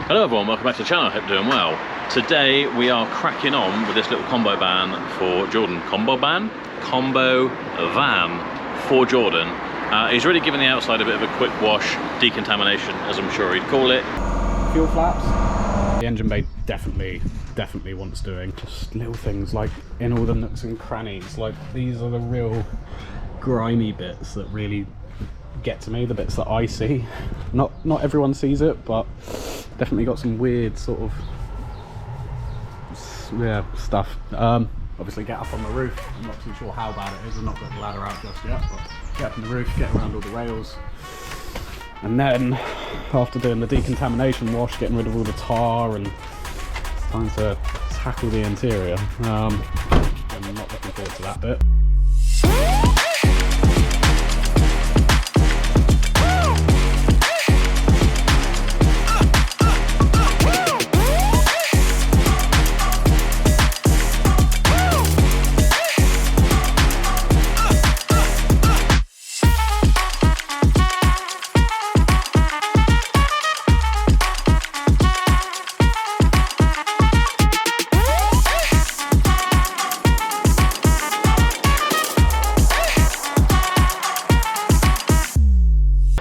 Hello everyone, welcome back to the channel, I hope you're doing well. Today we are cracking on with this little combo van for Jordan. Combo van for Jordan. He's really given the outside a bit of a quick wash, decontamination as I'm sure he'd call it. Fuel flaps. The engine bay definitely wants doing. Just little things like in all the nooks and crannies, like these are the real grimy bits that really get to me, the bits that I see. Not everyone sees it, but definitely got some weird sort of stuff. Obviously get up on the roof. I'm not too sure how bad it is. I've not got the ladder out just yet, but get up on the roof, get around all the rails, and then after doing the decontamination wash, getting rid of all the tar, and it's time to tackle the interior. I'm not looking forward to that bit.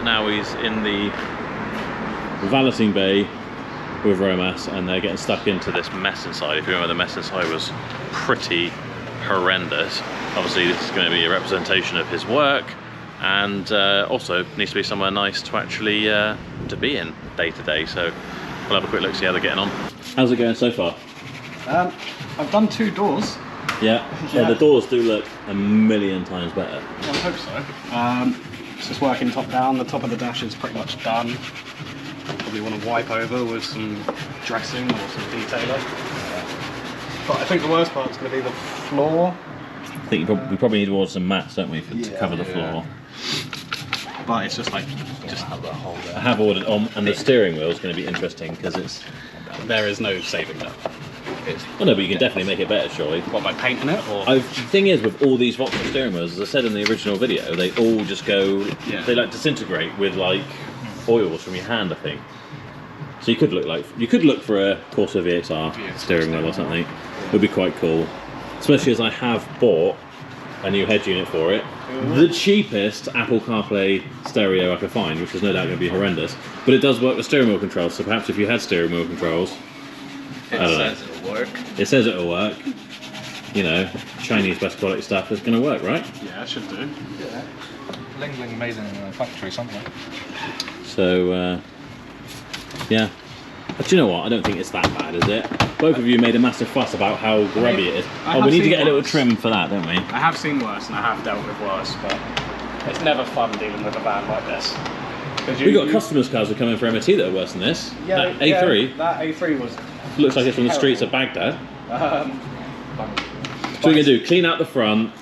Now he's in the valeting bay with Romas and they're getting stuck into this mess inside. If you remember, the mess inside was pretty horrendous. Obviously this is going to be a representation of his work, and also needs to be somewhere nice to actually to be in day to day. So we'll have a quick look, see how they're getting on. How's it going so far? I've done 2 doors. Yeah. The doors do look a million times better. Well, I hope so. It's just working top down. The top of the dash is pretty much done. Probably want to wipe over with some dressing or some detailer. But I think the worst part's going to be the floor. I think we probably need to order some mats, don't we, to cover the floor. But it's just like, just have that hole there. I have ordered and the steering wheel is going to be interesting because it's... There is no saving that. Oh no, but you can definitely make it better, surely. What, by painting it? Or? The thing is, with all these Vauxhall steering wheels, as I said in the original video, they all just go, they like disintegrate with like oils from your hand, I think. So you could look for a Corsa VXR steering wheel or something. It would be quite cool. Especially as I have bought a new head unit for it. The cheapest Apple CarPlay stereo I could find, which is no doubt going to be horrendous. But it does work with steering wheel controls, so perhaps if you had steering wheel controls, It says it'll work. It says it'll work. You know, Chinese best quality stuff is going to work, right? Yeah, it should do. Yeah. Ling made in a factory somewhere. So, yeah. But you know what? I don't think it's that bad, is it? Both of you made a massive fuss about how grubby it is. Oh, we need to get a little trim for that, don't we? I have seen worse and I have dealt with worse, but it's never fun dealing with a van like this. We've got customers' cars that come in for MOT that are worse than this. Yeah, that A3. Yeah, that A3 was... Looks like it's from the streets of Baghdad. So what we're going to do, clean out the front,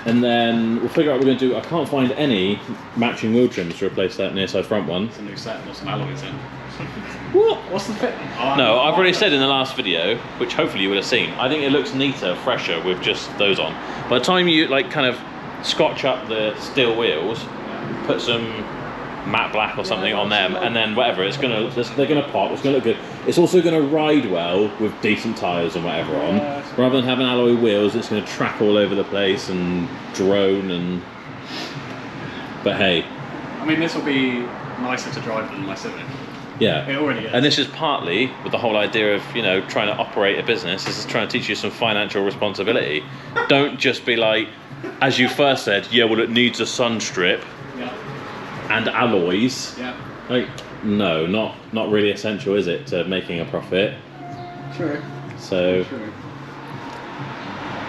and then we'll figure out what we're going to do. I can't find any matching wheel trims to replace that near side front one. It's a new set with some alloys in. What? What's the fit? No, I've already said in the last video, which hopefully you would have seen, I think it looks neater, fresher with just those on. By the time you like kind of scotch up the steel wheels, put some matte black or something on them, and then whatever, they're gonna pop. It's gonna look good. It's also gonna ride well with decent tyres and whatever on. Rather than having alloy wheels, it's gonna track all over the place and drone and. But hey, I mean, this will be nicer to drive than my Civic. Yeah, it already is. And this is partly with the whole idea of, you know, trying to operate a business. This is trying to teach you some financial responsibility. Don't just be like, as you first said, yeah, well, it needs a sun strip. And alloys. Yeah. Like, no, not really essential, is it, to making a profit? True. So. True.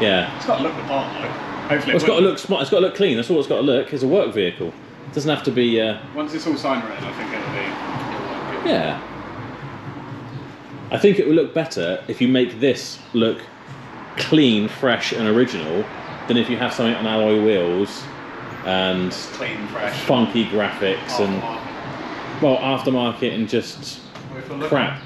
Yeah. It's got to look the part, though. Hopefully. Well, it's got to look smart. It's got to look clean. That's all it's got to look. It's a work vehicle. It doesn't have to be. Once it's all sign written, I think it'll be. Yeah. I think it will look better if you make this look clean, fresh, and original than if you have something on alloy wheels. And clean, fresh, funky graphics and well, aftermarket and just crap.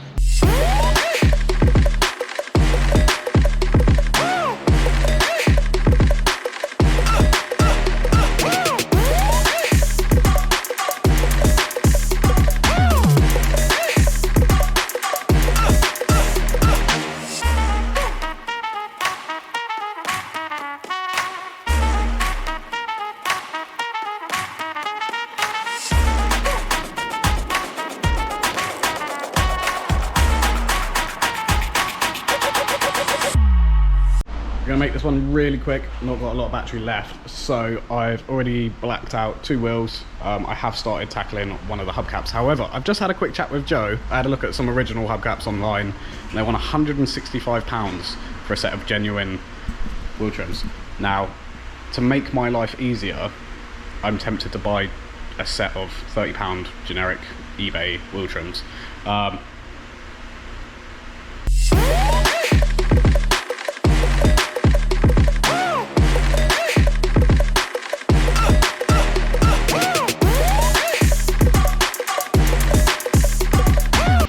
gonna make this one really quick. Not got a lot of battery left, so I've already blacked out 2 wheels. I have started tackling one of the hubcaps. However, I've just had a quick chat with Joe. I had a look at some original hubcaps online, and they want £165 for a set of genuine wheel trims. Now, to make my life easier, I'm tempted to buy a set of £30 generic eBay wheel trims.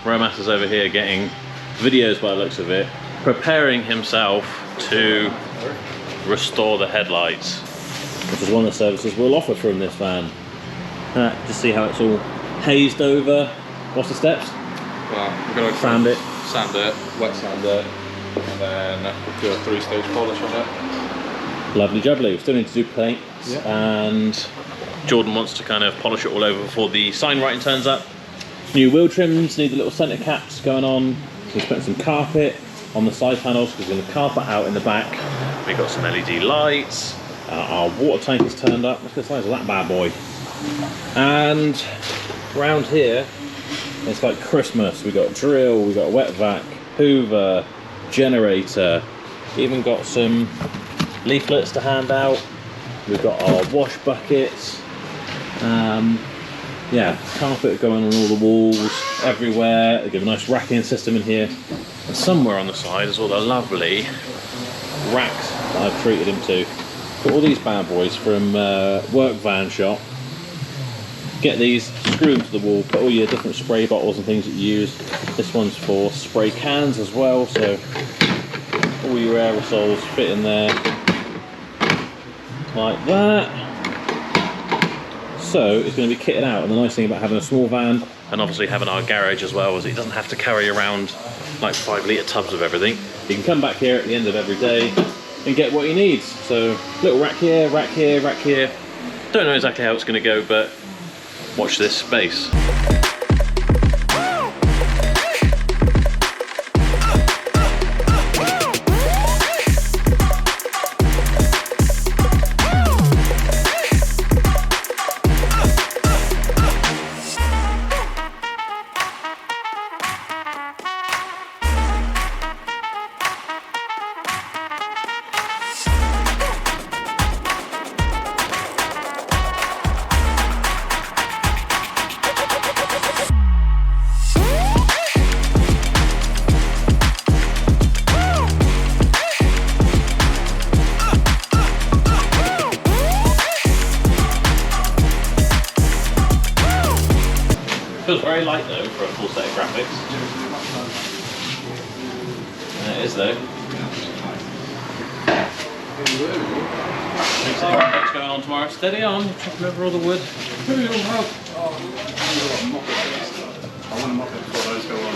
Romas is over here getting videos by the looks of it, preparing himself to restore the headlights, which is one of the services we'll offer from this van. Just see how it's all hazed over. What's the steps? Well, we're going to sand it, wet sand it, and then do a 3-stage polish on it. Lovely jubbly. We still need to do paint, yep. And Jordan wants to kind of polish it all over before the sign writing turns up. New wheel trims, need the little centre caps going on. So he's putting some carpet on the side panels because we're going to carpet out in the back. We've got some LED lights. Our water tank is turned up. Look at the size of that bad boy. And around here, it's like Christmas. We've got drill, we've got a wet vac, hoover, generator. Even got some leaflets to hand out. We've got our wash buckets. Yeah, carpet going on all the walls, everywhere. They give a nice racking system in here. And somewhere on the side is all the lovely racks that I've treated him to. Got all these bad boys from Work Van Shop. Get these, screw them to the wall, put all your different spray bottles and things that you use. This one's for spray cans as well, so all your aerosols fit in there like that. So it's going to be kitted out, and the nice thing about having a small van and obviously having our garage as well is it doesn't have to carry around like 5-litre tubs of everything. You can come back here at the end of every day and get what he needs. So little rack here, rack here, rack here. Don't know exactly how it's going to go, but watch this space. Feels very light though for a full set of graphics. And it is though. Big set of graphics going on tomorrow. Steady on, chopping over all the wood. I want to mop it before those go on.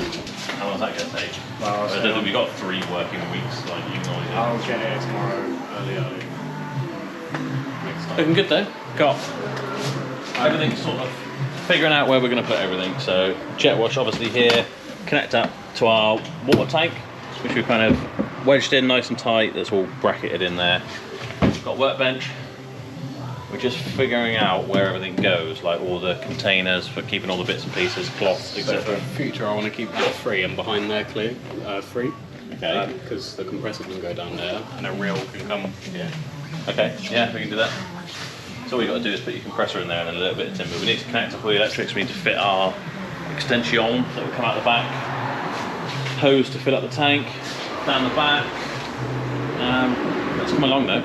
How long is that going to take? Well, I don't think we've got 3 working weeks like you normally do. I'll get it tomorrow early. Next time. Looking good though. Got everything sort of figuring out where we're going to put everything. So jet wash obviously here, connect up to our water tank, which we've kind of wedged in nice and tight. That's all bracketed in there. Got workbench. We're just figuring out where everything goes, like all the containers for keeping all the bits and pieces, cloths, So etc. for future, I want to keep that free and behind there clear, free. Okay. Because the compressor can go down there and a reel can come here. Okay, yeah, we can do that. So all you got to do is put your compressor in there and then a little bit of timber. We need to connect up all the electrics. We need to fit our extension that will come out the back, hose to fill up the tank, down the back. Let's come along though.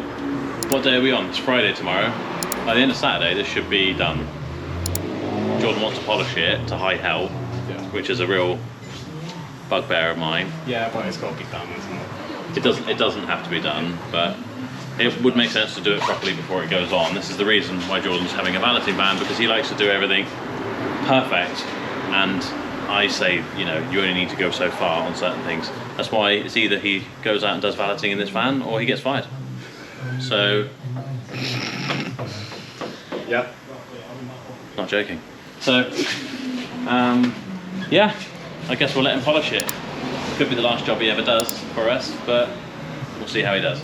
What day are we on? It's Friday tomorrow. By the end of Saturday, this should be done. Jordan wants to polish it to high hell, which is a real bugbear of mine. Yeah, but it's got to be done, isn't it? It doesn't have to be done, but it would make sense to do it properly before it goes on. This is the reason why Jordan's having a valeting van, because he likes to do everything perfect. And I say, you know, you only need to go so far on certain things. That's why it's either he goes out and does valeting in this van or he gets fired. So, Yeah. not joking. So, yeah, I guess we'll let him polish it. Could be the last job he ever does for us, but we'll see how he does.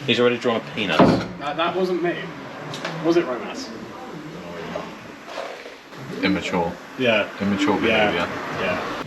He's already drawn a penis. That wasn't me. Was it romance? Immature. Yeah. Immature behaviour. Yeah.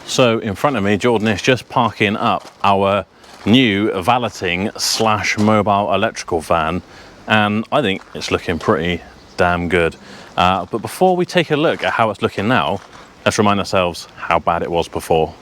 So in front of me, Jordan is just parking up our new valeting / mobile electrical van, and I think it's looking pretty damn good. But before we take a look at how it's looking now, let's remind ourselves how bad it was before.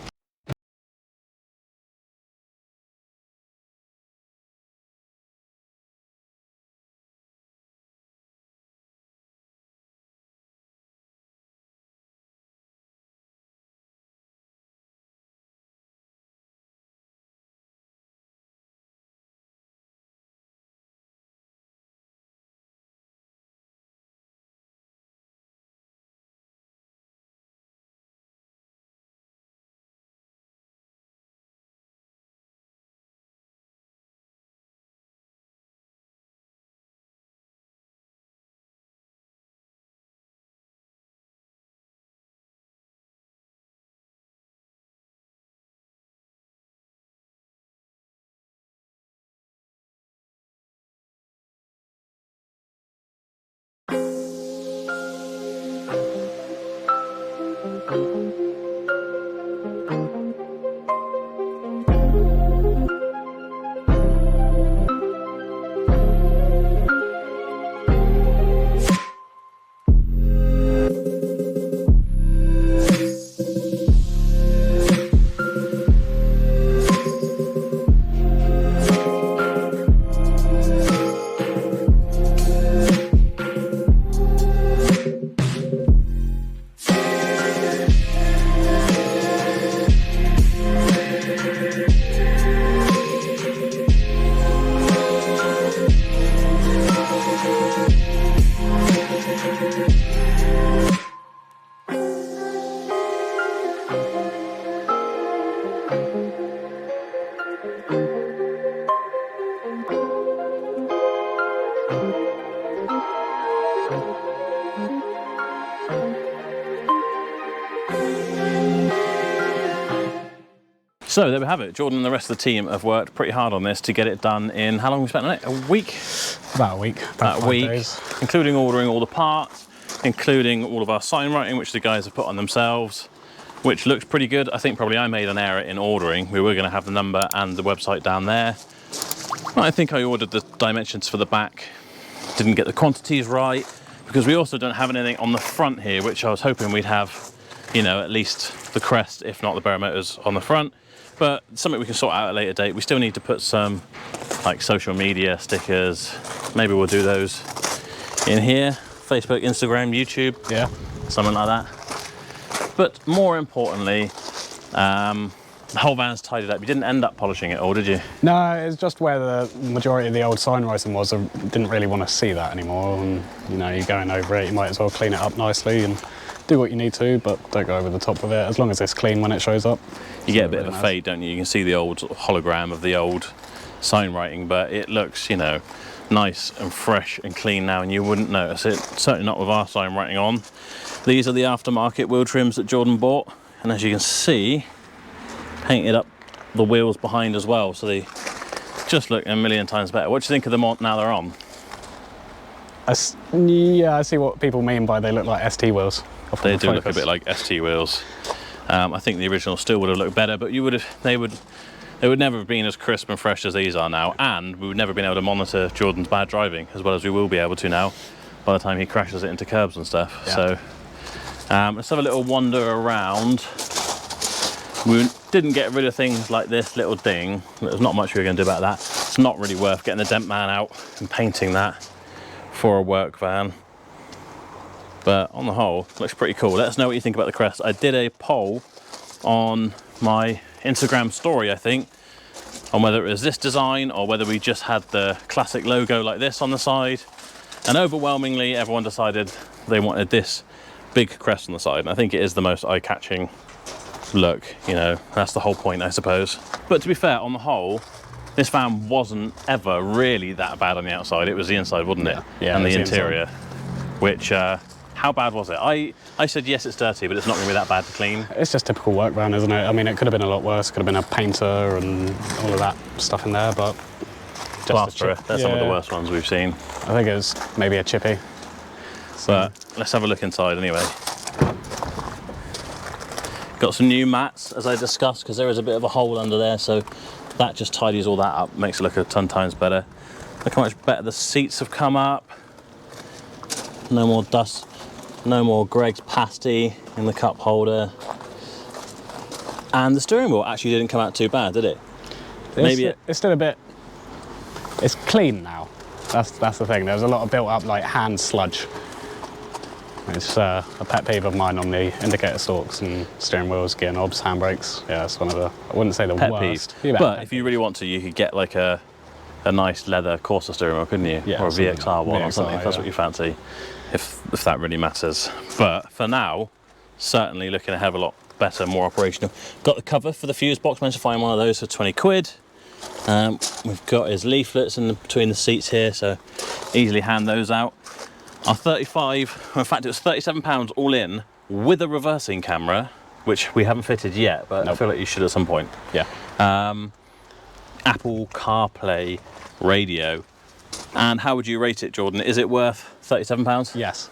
So there we have it. Jordan and the rest of the team have worked pretty hard on this to get it done in, how long have we spent on it? A week? About a week. About 5 days. Including ordering all the parts, including all of our sign writing, which the guys have put on themselves, which looks pretty good. I think probably I made an error in ordering. We were going to have the number and the website down there. I think I ordered the dimensions for the back, didn't get the quantities right, because we also don't have anything on the front here, which I was hoping we'd have, you know, at least the crest, if not the barometers on the front. But something we can sort out at a later date. We still need to put some like social media stickers. Maybe we'll do those in here. Facebook, Instagram, YouTube. Yeah. Something like that. But more importantly, the whole van's tidied up. You didn't end up polishing it all, did you? No, it's just where the majority of the old sign writing was. I didn't really want to see that anymore. And, you know, you're going over it, you might as well clean it up nicely and do what you need to, but don't go over the top of it, as long as it's clean when it shows up. You get a bit of a fade, don't you? You can see the old hologram of the old sign writing, but it looks, you know, nice and fresh and clean now, and you wouldn't notice it. Certainly not with our sign writing on. These are the aftermarket wheel trims that Jordan bought, and as you can see, painted up the wheels behind as well, so they just look a million times better. What do you think of them now they're on? Yeah, I see what people mean by they look like ST wheels. They do look a bit like ST wheels. I think the original still would have looked better, but they would never have been as crisp and fresh as these are now, and we would never have been able to monitor Jordan's bad driving as well as we will be able to now by the time he crashes it into curbs and stuff. Yeah. So let's have a little wander around We didn't get rid of things like this little ding. There's not much we were going to do about that. It's not really worth getting the dent man out and painting that for a work van. But on the whole, looks pretty cool. Let us know what you think about the crest. I did a poll on my Instagram story, I think, on whether it was this design or whether we just had the classic logo like this on the side. And overwhelmingly, everyone decided they wanted this big crest on the side. And I think it is the most eye-catching look, you know, that's the whole point, I suppose. But to be fair, on the whole, this van wasn't ever really that bad on the outside. It was the inside, wasn't it? Yeah, and the interior, which, how bad was it? I said, yes, it's dirty, but it's not going to be that bad to clean. It's just typical work van, isn't it? I mean, it could have been a lot worse. Could have been a painter and all of that stuff in there, but just plasterer, they're some of the worst ones we've seen. I think it was maybe a chippy. But let's have a look inside anyway. Got some new mats, as I discussed, because there is a bit of a hole under there, so that just tidies all that up, makes it look a ton times better. Look how much better the seats have come up. No more dust, no more Greg's pasty in the cup holder. And the steering wheel actually didn't come out too bad, did it? It's still a bit, it's clean now. That's the thing. There's a lot of built up like hand sludge. It's a pet peeve of mine on the indicator stalks and steering wheels, gear knobs, handbrakes. Yeah, it's one of the, I wouldn't say the pet worst. Peeve. But if you really want to, you could get like a nice leather Corsa steering wheel, couldn't you? Yeah, or a VXR one VXR, or something, if that's what you fancy, if that really matters. But for now, certainly looking a hell of a lot better, more operational. Got the cover for the fuse box, managed to find one of those for 20 quid. We've got his leaflets between the seats here, so easily hand those out. Our 35, in fact it was £37 all in, with a reversing camera, which we haven't fitted yet, but I feel like you should at some point. Yeah. Apple CarPlay radio. And how would you rate it, Jordan? Is it worth £37? Yes.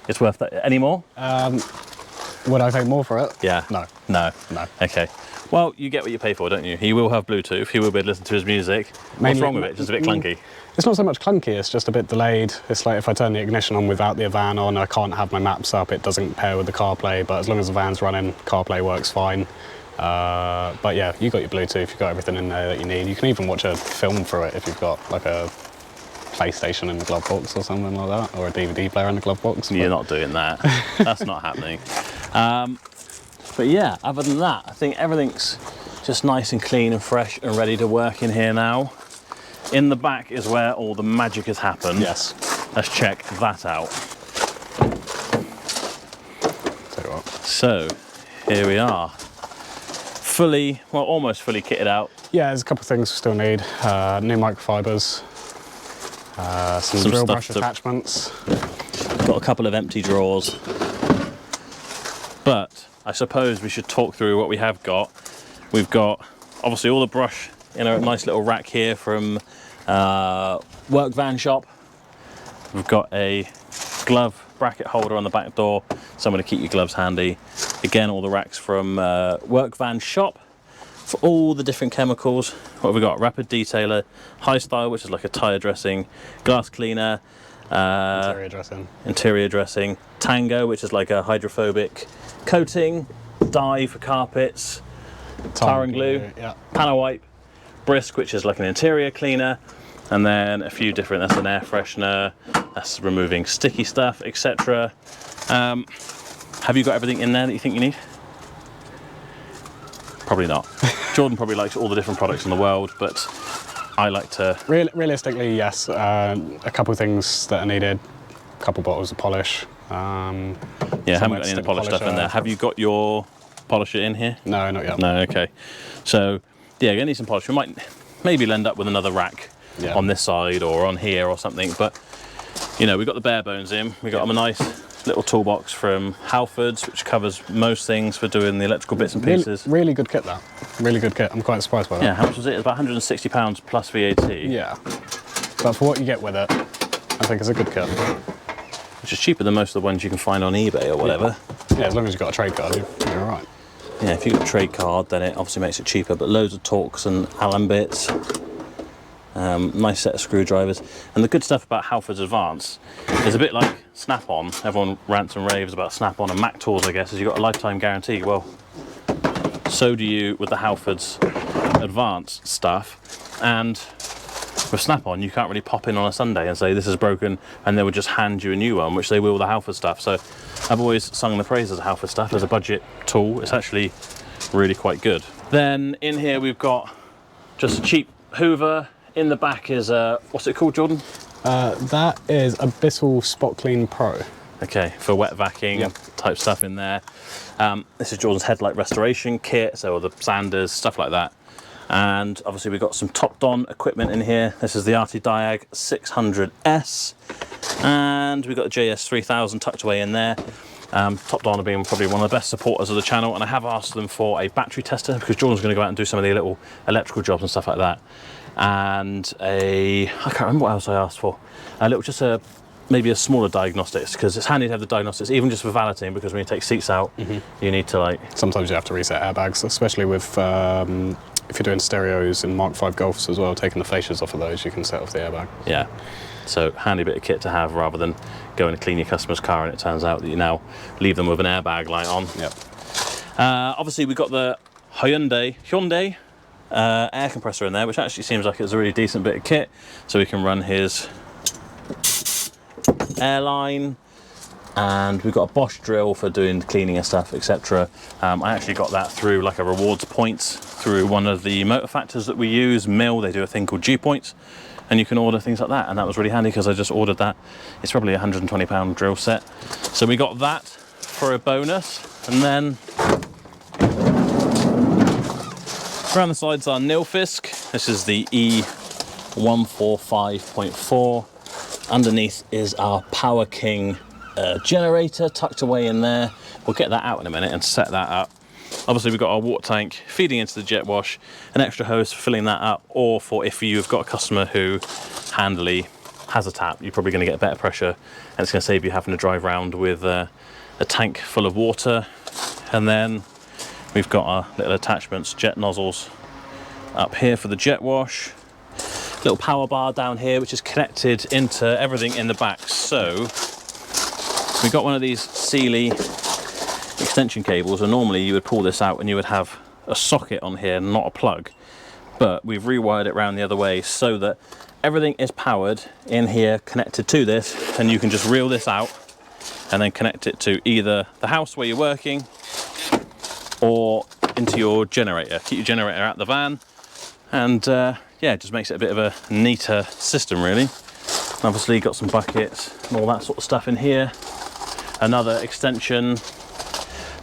It's worth that. Any more? Would I pay more for it? Yeah. No. No. No. Okay. Well, you get what you pay for, don't you? He will have Bluetooth. He will be able to listen to his music. What's wrong with it? Just a bit clunky. It's not so much clunky, it's just a bit delayed. It's like if I turn the ignition on without the van on, I can't have my maps up, it doesn't pair with the CarPlay, but as long as the van's running, CarPlay works fine. But yeah, you got your Bluetooth, you've got everything in there that you need. You can even watch a film through it if you've got like a PlayStation in the glove box or something like that, or a DVD player in the glove box. You're not doing that. That's not happening. But yeah, other than that, I think everything's just nice and clean and fresh and ready to work in here now. In the back is where all the magic has happened. Yes. Let's check that out. Tell you what. So, here we are. Fully, well, almost fully kitted out. Yeah, there's a couple of things we still need. New microfibers, some drill brush attachments. Got a couple of empty drawers. But I suppose we should talk through what we have got. We've got, obviously, all the brush in a nice little rack here from Work Van Shop. We've got a glove bracket holder on the back door, somewhere to keep your gloves handy. Again, all the racks from Work Van Shop for all the different chemicals. What have we got? Rapid Detailer, High Style, which is like a tyre dressing, glass cleaner, interior dressing, Tango, which is like a hydrophobic coating, dye for carpets, tar and glue, yeah. panel wipe, Brisk, which is like an interior cleaner, and then a few different, that's an air freshener, that's removing sticky stuff, etc. Have you got everything in there that you think you need? Probably not. Jordan probably likes all the different products in the world, but I like to... Realistically, yes. A couple of things that are needed. A couple bottles of polish. Yeah, haven't got any of the polish stuff in there. Have you got your polisher in here? No, not yet. No, okay. So, yeah, you're gonna need some polish. We might maybe end up with another rack on this side or on here or something, but, you know, we've got the bare bones in. We've got a nice little toolbox from Halfords, which covers most things for doing the electrical bits and pieces. Really good kit, that. Really good kit. I'm quite surprised by that. Yeah, how much was it? It's about £160 plus VAT. Yeah. But for what you get with it, I think it's a good kit. Which is cheaper than most of the ones you can find on eBay or whatever. Yeah, as long as you've got a trade card, you're all right. Yeah, if you've got a trade card, then it obviously makes it cheaper, but loads of Torx and Allen bits. Nice set of screwdrivers. And the good stuff about Halfords Advance is a bit like Snap-on. Everyone rants and raves about Snap-on and Mac tools, I guess, is you've got a lifetime guarantee. Well, so do you with the Halfords advanced stuff. And with Snap-on, you can't really pop in on a Sunday and say this is broken, and they would just hand you a new one, which they will with the Halford stuff. So I've always sung the praises of Halford stuff as a budget tool. It's actually really quite good. Then in here we've got just a cheap Hoover. In the back is what's it called, Jordan? That is a Bissell Spot Clean Pro. Okay, for wet vacuuming type stuff in there. This is Jordan's headlight restoration kit, so all the sanders, stuff like that. And obviously we've got some Top Don equipment in here. This is the Arty Diag 600S, and we've got the JS 3000 tucked away in there. Top Don have been probably one of the best supporters of the channel, and I have asked them for a battery tester because Jordan's going to go out and do some of the little electrical jobs and stuff like that. And I can't remember what else I asked for. Maybe a smaller diagnostics, because it's handy to have the diagnostics, even just for valeting, because when you take seats out, you need to like... Sometimes you have to reset airbags, especially with if you're doing stereos and Mark V Golfs as well, taking the fascias off of those, you can set off the airbag. Yeah, so handy bit of kit to have rather than going to clean your customer's car and it turns out that you now leave them with an airbag light on. Yep. Obviously we've got the Hyundai air compressor in there, which actually seems like it's a really decent bit of kit, so we can run his airline, and we've got a Bosch drill for doing cleaning and stuff, etc. I actually got that through like a rewards points through one of the motor factors that we use, Mill. They do a thing called G points, and you can order things like that, and that was really handy because I just ordered that. It's probably a £120 drill set, so we got that for a bonus. And then around the sides are Nilfisk. This is the E145.4. Underneath is our Power King generator tucked away in there. We'll get that out in a minute and set that up. Obviously we've got our water tank feeding into the jet wash, an extra hose for filling that up, or for if you've got a customer who handily has a tap, you're probably going to get better pressure, and it's going to save you having to drive around with a tank full of water. And then we've got our little attachments, jet nozzles up here for the jet wash. Little power bar down here which is connected into everything in the back. So we've got one of these Sealy extension cables, and normally you would pull this out and you would have a socket on here, not a plug, but we've rewired it around the other way so that everything is powered in here, connected to this, and you can just reel this out and then connect it to either the house where you're working or into your generator. Keep your generator out the van, and yeah, it just makes it a bit of a neater system really. Obviously got some buckets and all that sort of stuff in here. Another extension.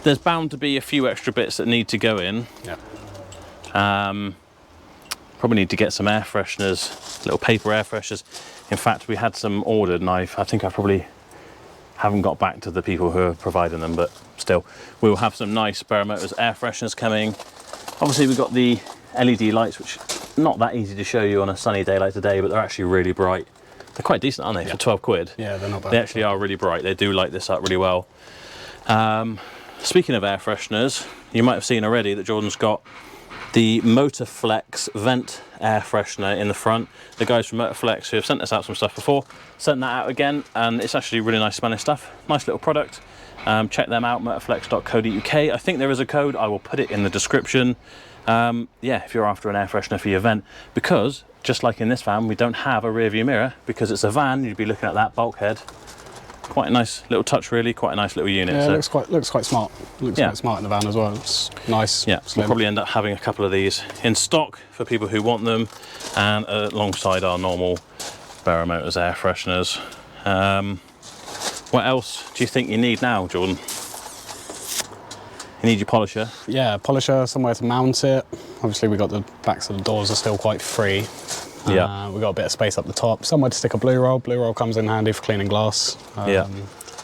There's bound to be a few extra bits that need to go in. Yeah. Probably need to get some air fresheners, little paper air fresheners. In fact, we had some ordered, and I think I probably haven't got back to the people who are providing them, but still, we'll have some nice Barrow Motors air fresheners coming. Obviously we've got the LED lights, which not that easy to show you on a sunny day like today, but they're actually really bright. They're quite decent, aren't they, for 12 quid? Yeah, they're not bad. They actually are really bright. They do light this up really well. Speaking of air fresheners, you might have seen already that Jordan's got the Motorflex vent air freshener in the front. The guys from Motorflex, who have sent us out some stuff before, sent that out again, and it's actually really nice smelling stuff. Nice little product. Check them out, motorflex.co.uk. I think there is a code. I will put it in the description. Yeah, if you're after an air freshener for your vent, because just like in this van, we don't have a rear view mirror because it's a van. You'd be looking at that bulkhead. Quite a nice little touch, really. Quite a nice little unit. Yeah, so, looks quite smart. Looks quite smart in the van as well. It's nice. Yeah, slim. we'll probably end up having a couple of these in stock for people who want them, and alongside our normal Barrow Motors air fresheners. What else do you think you need now, Jordan? You need your polisher. Yeah, polisher, somewhere to mount it. Obviously we got the backs of the doors are still quite free. Yeah. We've got a bit of space up the top. Somewhere to stick a blue roll. Blue roll comes in handy for cleaning glass. Yeah.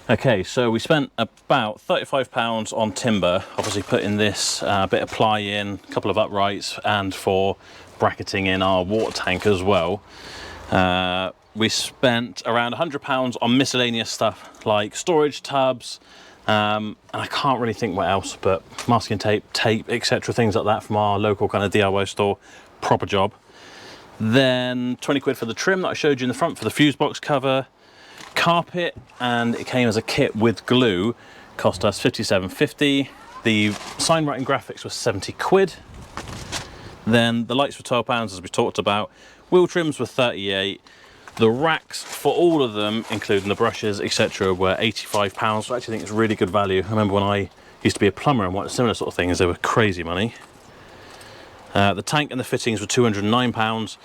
Okay, so we spent about £35 on timber, obviously putting this bit of ply in, a couple of uprights, and for bracketing in our water tank as well. We spent around £100 on miscellaneous stuff like storage tubs, and I can't really think what else, but masking tape, etc., things like that from our local kind of DIY store. Proper job. Then 20 quid for the trim that I showed you in the front for the fuse box cover. Carpet, and it came as a kit with glue, cost us £57.50. The sign writing graphics were 70 quid. Then the lights were £12, as we talked about. Wheel trims were 38. The racks for all of them, including the brushes, etc., were £85. So I actually think it's really good value. I remember when I used to be a plumber and wanted similar sort of things, they were crazy money. The tank and the fittings were £209.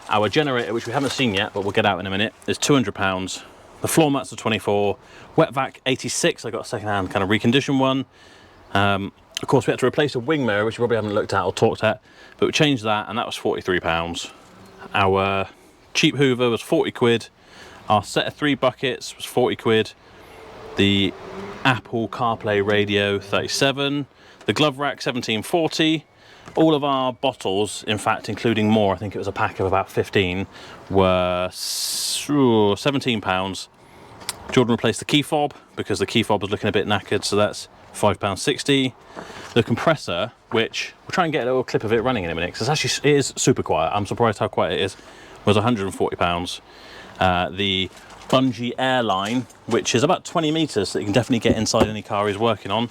Our generator, which we haven't seen yet, but we'll get out in a minute, is £200. The floor mats are 24. Wet vac 86. I got a second-hand kind of reconditioned one. Of course, we had to replace a wing mirror, which you probably haven't looked at or talked at, but we changed that, and that was £43. Our cheap Hoover was 40 quid. Our set of 3 buckets was 40 quid. The Apple CarPlay radio, 37. The glove rack, 17.40. All of our bottles, in fact, including more, I think it was a pack of about 15, were £17. Jordan replaced the key fob because the key fob was looking a bit knackered, so that's £5.60. The compressor, which we'll try and get a little clip of it running in a minute, because it is super quiet. I'm surprised how quiet it is. Was £140. The bungee airline, which is about 20 meters, so you can definitely get inside any car he's working on,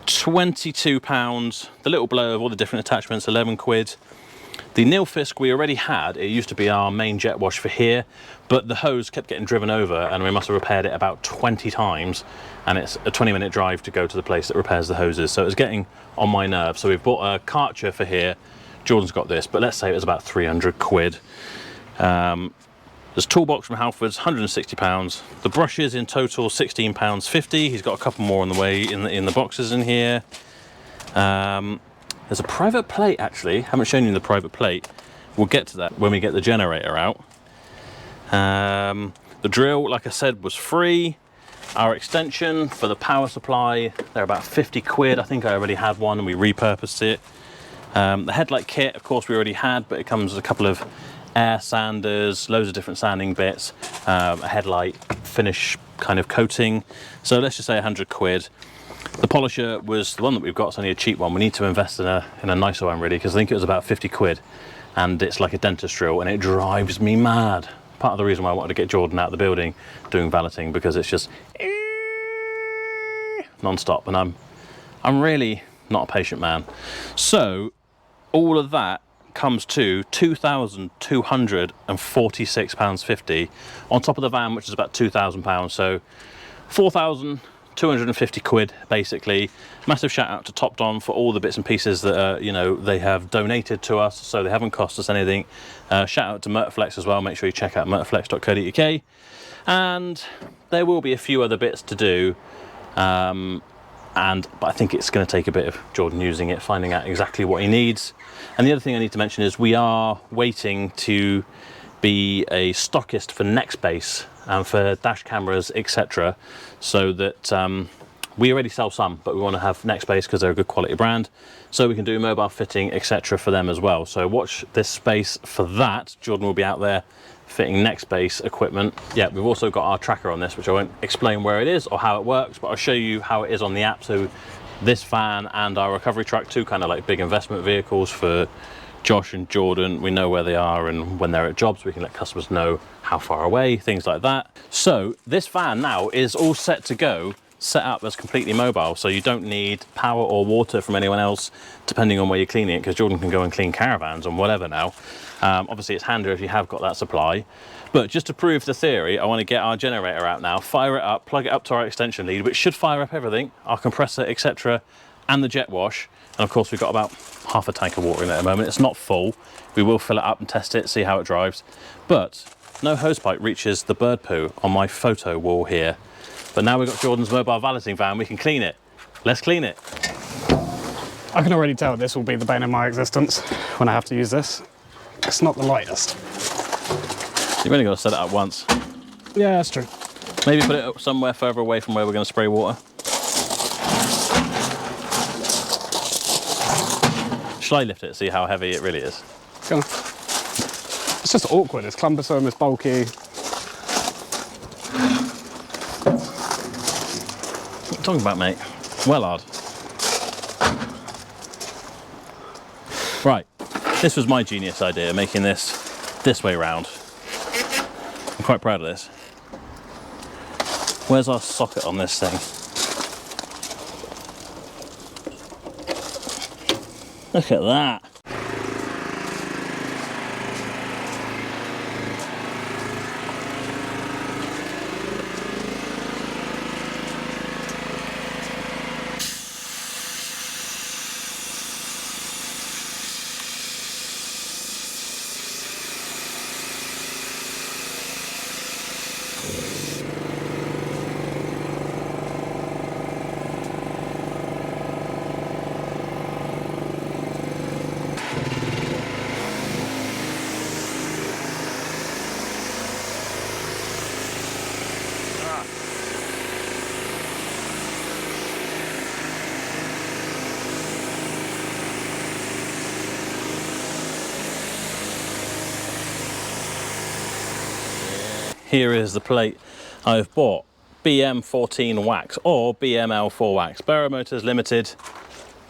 £22. The little blower of all the different attachments, 11 quid. The Nilfisk we already had. It used to be our main jet wash for here, but the hose kept getting driven over and we must have repaired it about 20 times, and it's a 20-minute drive to go to the place that repairs the hoses, so it was getting on my nerves. So we've bought a Karcher for here. Jordan's got this, but let's say it was about 300 quid. There's toolbox from Halfords, £160. The brushes in total, £16.50. He's got a couple more on the way in the boxes in here. There's a private plate, actually. Haven't shown you the private plate. We'll get to that when we get the generator out. The drill, like I said, was free. Our extension for the power supply, they're about 50 quid. I think I already had one and we repurposed it. The headlight kit, of course, we already had, but it comes with a couple of air sanders, loads of different sanding bits, a headlight finish kind of coating. So let's just say 100 quid. The polisher was the one that we've got. It's only a cheap one. We need to invest in a nicer one, really, because I think it was about 50 quid, and it's like a dentist drill, and it drives me mad. Part of the reason why I wanted to get Jordan out of the building doing valeting, because it's just non-stop, and I'm really not a patient man. So all of that comes to £2,246.50 on top of the van, which is about £2,000. So 4,250 quid basically. Massive shout out to Top Don for all the bits and pieces that you know, they have donated to us, so they haven't cost us anything. Shout out to Motorflex as well. Make sure you check out motorflex.co.uk, and there will be a few other bits to do, but I think it's going to take a bit of Jordan using it, finding out exactly what he needs. And the other thing I need to mention is we are waiting to be a stockist for Nextbase and for dash cameras, etc., so that we already sell some, but we want to have Nextbase because they're a good quality brand, so we can do mobile fitting, etc., for them as well. So watch this space for that. Jordan will be out there fitting Nextbase equipment. Yeah, we've also got our tracker on this, which I won't explain where it is or how it works, but I'll show you how it is on the app. So this van and our recovery truck, two kind of like big investment vehicles for Josh and Jordan. We know where they are, and when they're at jobs, we can let customers know how far away, things like that. So this van now is all set to go, set up as completely mobile, so you don't need power or water from anyone else, depending on where you're cleaning it, because Jordan can go and clean caravans and whatever now. Obviously it's handier if you have got that supply, but just to prove the theory, I want to get our generator out now, fire it up, plug it up to our extension lead, which should fire up everything, our compressor, etc., and the jet wash. And of course we've got about half a tank of water in it at the moment. It's not full. We will fill it up and test it, see how it drives, but no hosepipe reaches the bird poo on my photo wall here. But now we've got Jordan's mobile valeting van, we can clean it. Let's clean it. I can already tell this will be the bane of my existence when I have to use this. It's not the lightest. You've only got to set it up once. Yeah, that's true. Maybe put it up somewhere further away from where we're going to spray water. Shall I lift it, see how heavy it really is? Go on. It's just awkward, it's cumbersome, it's bulky. What are you talking about, mate? Well hard. Right, this was my genius idea, making this way round. I'm quite proud of this. Where's our socket on this thing? Look at that. Here is the plate I've bought. BM14 wax or BML4 wax. Barrow Motors Limited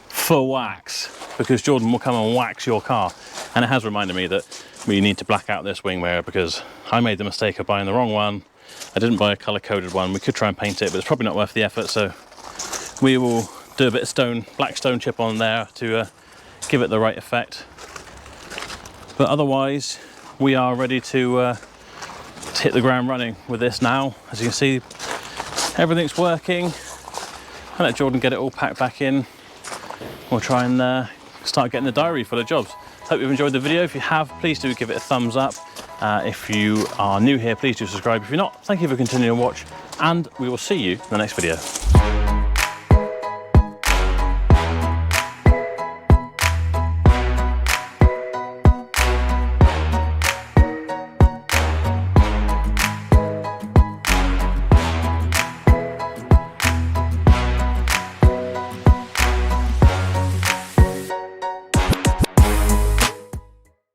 for wax, because Jordan will come and wax your car. And it has reminded me that we need to black out this wing mirror, because I made the mistake of buying the wrong one. I didn't buy a colour coded one. We could try and paint it, but it's probably not worth the effort, so we will do a bit of black stone chip on there to give it the right effect. But otherwise, we are ready to hit the ground running with this now. As you can see, everything's working. I'll let Jordan get it all packed back in. We'll try and start getting the diary full of jobs. Hope you've enjoyed the video. If you have, please do give it a thumbs up. If you are new here, please do subscribe. If you're not, thank you for continuing to watch, and we will see you in the next video.